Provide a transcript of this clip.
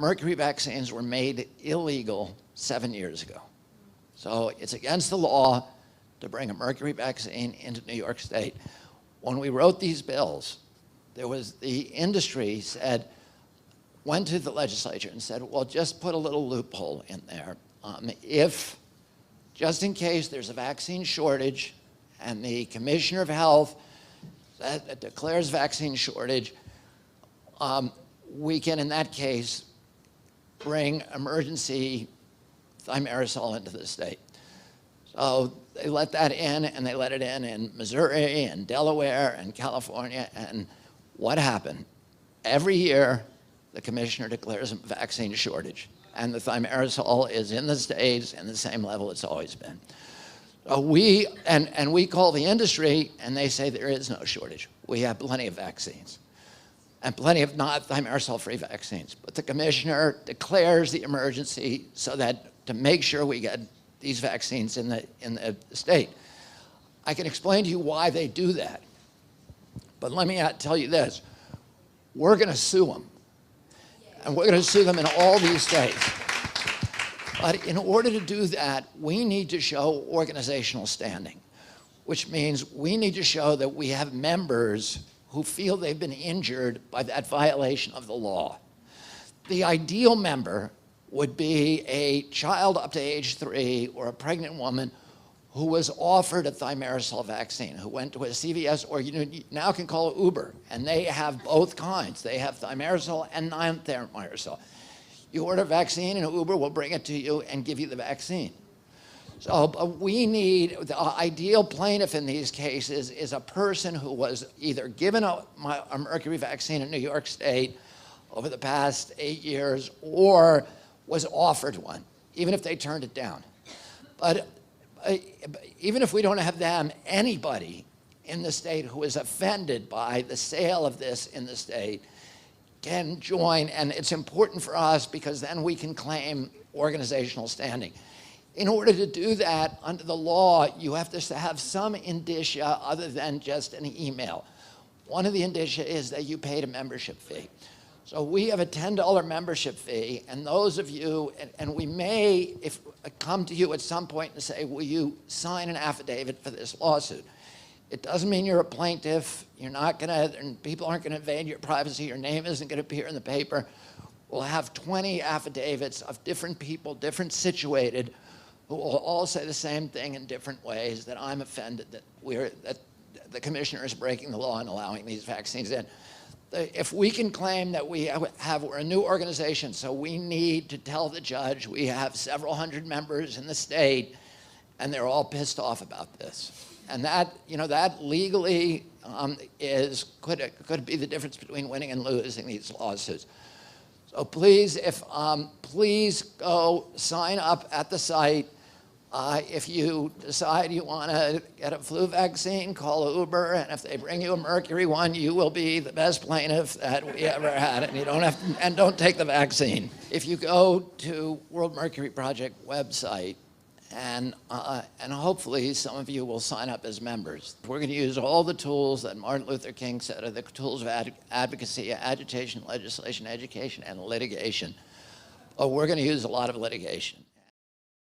mercury vaccines were made illegal 7 years ago. So it's against the law to bring a mercury vaccine into New York State. When we wrote these bills, the industry went to the legislature and said, well, just put a little loophole in there. If, just in case there's a vaccine shortage and the Commissioner of Health that declares vaccine shortage, we can, in that case, bring emergency thimerosal into the state. So they let that in, and they let it in Missouri and Delaware and California, and what happened? Every year, the commissioner declares a vaccine shortage, and the thimerosal is in the states in the same level it's always been. So we call the industry, and they say there is no shortage. We have plenty of vaccines, and plenty of not thimerosal-free vaccines. But the commissioner declares the emergency so that to make sure we get these vaccines in the state. I can explain to you why they do that, but let me tell you this. We're going to sue them, and we're going to sue them in all these states. But in order to do that, we need to show organizational standing, which means we need to show that we have members who feel they've been injured by that violation of the law. The ideal member would be a child up to age 3 or a pregnant woman who was offered a thimerosal vaccine, who went to a CVS, or you now can call it Uber, and they have both kinds. They have thimerosal and non-thimerosal. You order a vaccine, and Uber will bring it to you and give you the vaccine. So we need, the ideal plaintiff in these cases is a person who was either given a mercury vaccine in New York State over the past 8 years, or was offered one, even if they turned it down. But even if we don't have them, anybody in the state who is offended by the sale of this in the state can join, and it's important for us because then we can claim organizational standing. In order to do that, under the law, you have to have some indicia other than just an email. One of the indicia is that you paid a membership fee. So we have a $10 membership fee, and those of you, and we may come to you at some point and say, will you sign an affidavit for this lawsuit? It doesn't mean you're a plaintiff. You're not gonna, and people aren't gonna invade your privacy. Your name isn't gonna appear in the paper. We'll have 20 affidavits of different people, different situated, who will all say the same thing in different ways, that I'm offended that the commissioner is breaking the law and allowing these vaccines in. If we can claim that we're a new organization, so we need to tell the judge we have several hundred members in the state, and they're all pissed off about this. And that, that legally could be the difference between winning and losing these lawsuits. So please, please go sign up at the site. If you decide you want to get a flu vaccine, call Uber, and if they bring you a mercury one, you will be the best plaintiff that we ever had, and you don't have to, and don't take the vaccine. If you go to World Mercury Project website, and hopefully some of you will sign up as members. We're going to use all the tools that Martin Luther King said are the tools of advocacy, agitation, legislation, education, and litigation. We're going to use a lot of litigation.